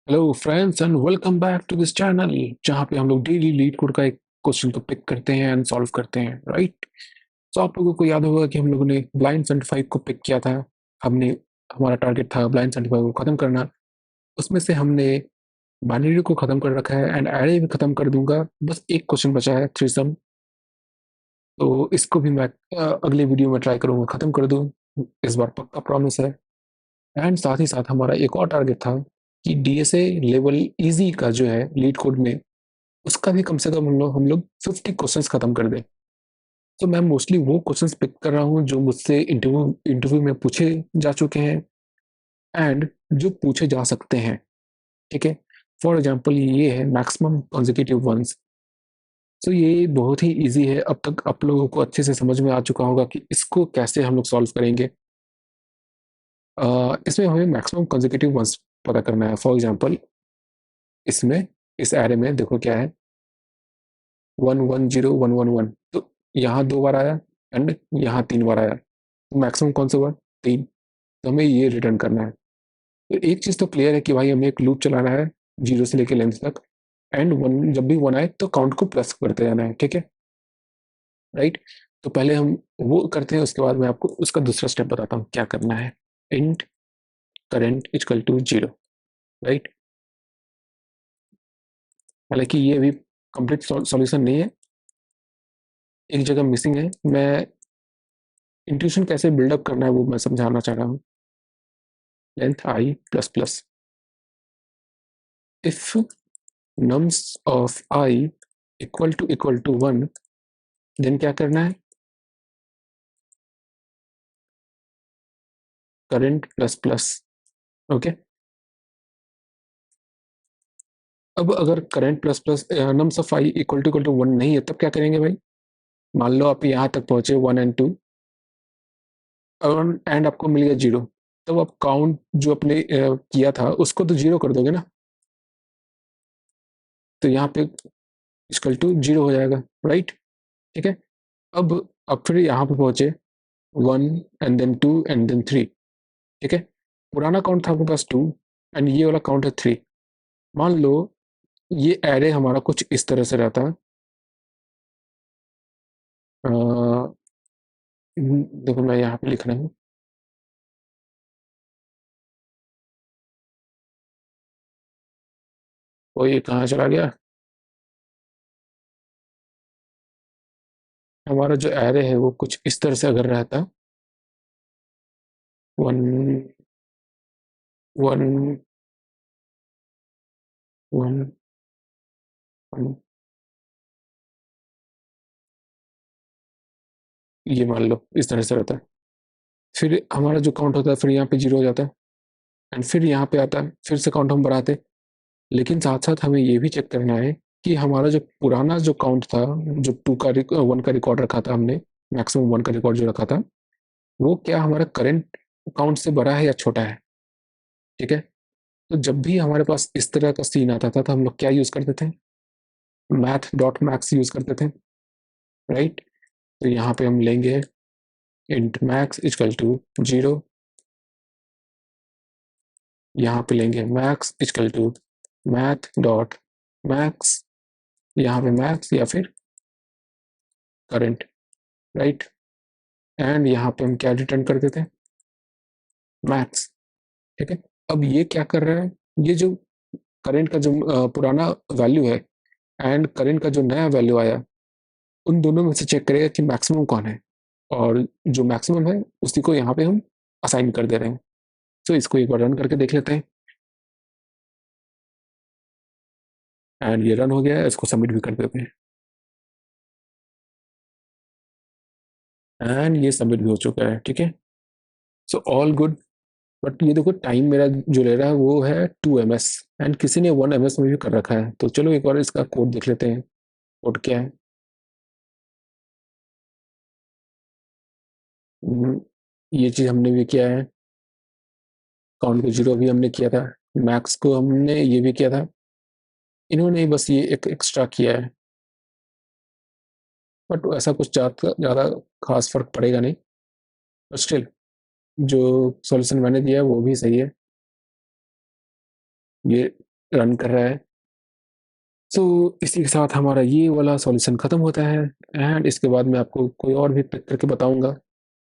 Hello friends and welcome back to this channel जहाँ पे हम लोग डेली लीड कोड का एक क्वेश्चन को पिक करते हैं एंड सॉल्व करते हैं, राइट। तो आप लोगों को याद होगा कि हम लोगों ने ब्लाइंड 75 को पिक किया था। हमने हमारा टारगेट था ब्लाइंड 75 को ख़त्म करना। उसमें से हमने बाइनरी को ख़त्म कर रखा है एंड एरे भी ख़त्म कर दूंगा। बस एक क्वेश्चन बचा है, थ्री सम। तो इसको भी मैं अगले वीडियो में ट्राई करूँगा ख़त्म कर दूँ। इस बार पक्का प्रॉमिस है। एंड साथ ही साथ हमारा एक और टारगेट था कि डीएसए लेवल इजी का जो है लीड कोड में, उसका भी कम से कम हम लोग 50 क्वेश्चंस खत्म कर दें। तो मैं मोस्टली वो क्वेश्चंस पिक कर रहा हूँ जो मुझसे इंटरव्यू इंटरव्यू में पूछे जा चुके हैं एंड जो पूछे जा सकते हैं। ठीक है। फॉर एग्जाम्पल ये है मैक्सिमम कॉन्जिक्यूटिव वंस। तो ये बहुत ही इजी है, अब तक आप लोगों को अच्छे से समझ में आ चुका होगा कि इसको कैसे हम लोग सॉल्व करेंगे। इसमें हमें मैक्सिमम कॉन्जिक्यूटिव वंस पता करना है। फॉर एग्जाम्पल इसमें इस एरे में देखो क्या है, 1 1 0 1 1 1। तो यहाँ 2 बार आया एंड यहाँ 3 बार आया, तो मैक्सिमम कौन सा हुआ, 3। तो हमें ये रिटर्न करना है। तो एक चीज़ तो क्लियर है कि भाई हमें एक लूप चलाना है जीरो से लेकर लेंथ तक, एंड वन जब भी वन आए तो काउंट को प्लस करते जाना है। ठीक है, राइट। तो पहले हम वो करते हैं, उसके बाद मैं आपको उसका दूसरा स्टेप बताता हूँ क्या करना है। Int current equal to 0, right. हालांकि ये अभी कंप्लीट सॉल्यूशन नहीं है, एक जगह मिसिंग है। मैं इंट्यूशन कैसे बिल्डअप करना है वो मैं समझाना चाह रहा हूँ। Length I plus plus, if nums of I equal to 1, then क्या करना है, करेंट प्लस प्लस। ओके। अब अगर current plus plus nums of I equal to 1 नहीं है तब क्या करेंगे भाई। मान लो आप यहाँ तक पहुंचे 1 and 2 और एंड आपको मिल गया 0, तब आप काउंट जो अपने किया था उसको तो 0 कर दोगे ना। तो यहाँ पे इक्वल टू 0 हो जाएगा, राइट। ठीक है। अब फिर यहाँ पे पहुंचे 1 and then 2 and then 3। ठीक है। पुराना काउंट था आपके पास 2 एंड ये वाला काउंट है 3। मान लो ये एरे हमारा कुछ इस तरह से रहता है। देखो मैं यहाँ पे लिख रहा हूँ, वो ये कहाँ चला गया। हमारा जो एरे है वो कुछ इस तरह से अगर रहता, 1 1 1 1, ये मान लो इस तरह से रहता है। फिर हमारा जो काउंट होता है फिर यहाँ पे 0 हो जाता है एंड फिर यहाँ पे आता है, फिर से काउंट हम बढ़ाते। लेकिन साथ साथ हमें ये भी चेक करना है कि हमारा जो पुराना जो काउंट था, जो 1 का रिकॉर्ड रखा था हमने, मैक्सिमम 1 का रिकॉर्ड जो रखा था, वो क्या हमारा करंट काउंट से बड़ा है या छोटा है। ठीक है। तो जब भी हमारे पास इस तरह का सीन आता था तो हम लोग क्या यूज करते थे, मैथ डॉट मैक्स यूज करते थे, राइट। तो यहाँ पे हम लेंगे इंट मैक्स इक्वल टू 0, यहाँ पे लेंगे max equal to math dot max, यहाँ पे मैक्स या फिर करंट, राइट। एंड यहाँ पे हम क्या रिटर्न करते थे, मैक्स। ठीक है। अब ये क्या कर रहा है, ये जो करंट का जो पुराना वैल्यू है एंड करंट का जो नया वैल्यू आया, उन दोनों में से चेक करेगा कि मैक्सिमम कौन है, और जो मैक्सिमम है उसी को यहाँ पे हम असाइन कर दे रहे हैं। तो इसको एक बार रन करके देख लेते हैं। एंड ये रन हो गया है, इसको सबमिट भी कर देते हैं एंड ये सबमिट भी हो चुका है। ठीक है। So all good. बट ये देखो टाइम मेरा जो ले रहा है वो है 2 ms एंड किसी ने 1 ms में भी कर रखा है। तो चलो एक बार इसका कोड देख लेते हैं, कोड क्या है। हम्म, ये चीज़ हमने भी किया है, काउंट को 0 भी हमने किया था, मैक्स को हमने ये भी किया था। इन्होंने बस ये एक एक्स्ट्रा किया है, बट ऐसा कुछ ज़्यादा खास फर्क पड़ेगा नहीं। बट स्टिल जो सॉल्यूशन मैंने दिया है वो भी सही है। ये रन कर रहा है। सो इसी के साथ हमारा ये वाला सॉल्यूशन खत्म होता है एंड इसके बाद मैं आपको कोई और भी पिक करके बताऊंगा।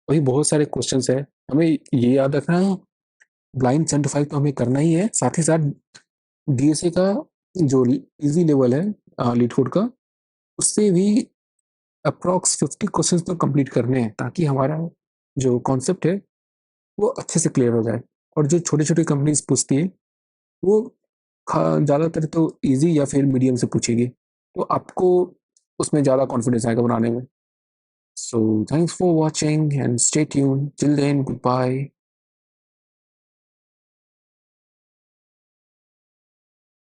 वही बहुत सारे क्वेश्चंस है, हमें ये याद रखना है ब्लाइंड 75 तो हमें करना ही है, साथ ही साथ डीएसए का जो इजी लेवल है लीड कोड का, उससे भी अप्रॉक्स 50 क्वेश्चंस तो कंप्लीट करने हैं ताकि हमारा जो कॉन्सेप्ट है वो अच्छे से क्लियर हो जाए। और जो छोटी छोटी कंपनीज पूछती है वो ज़्यादातर तो इजी या फिर मीडियम से पूछेगी, तो आपको उसमें ज़्यादा कॉन्फिडेंस आएगा बनाने में। So thanks for watching and stay tune till then, good bye.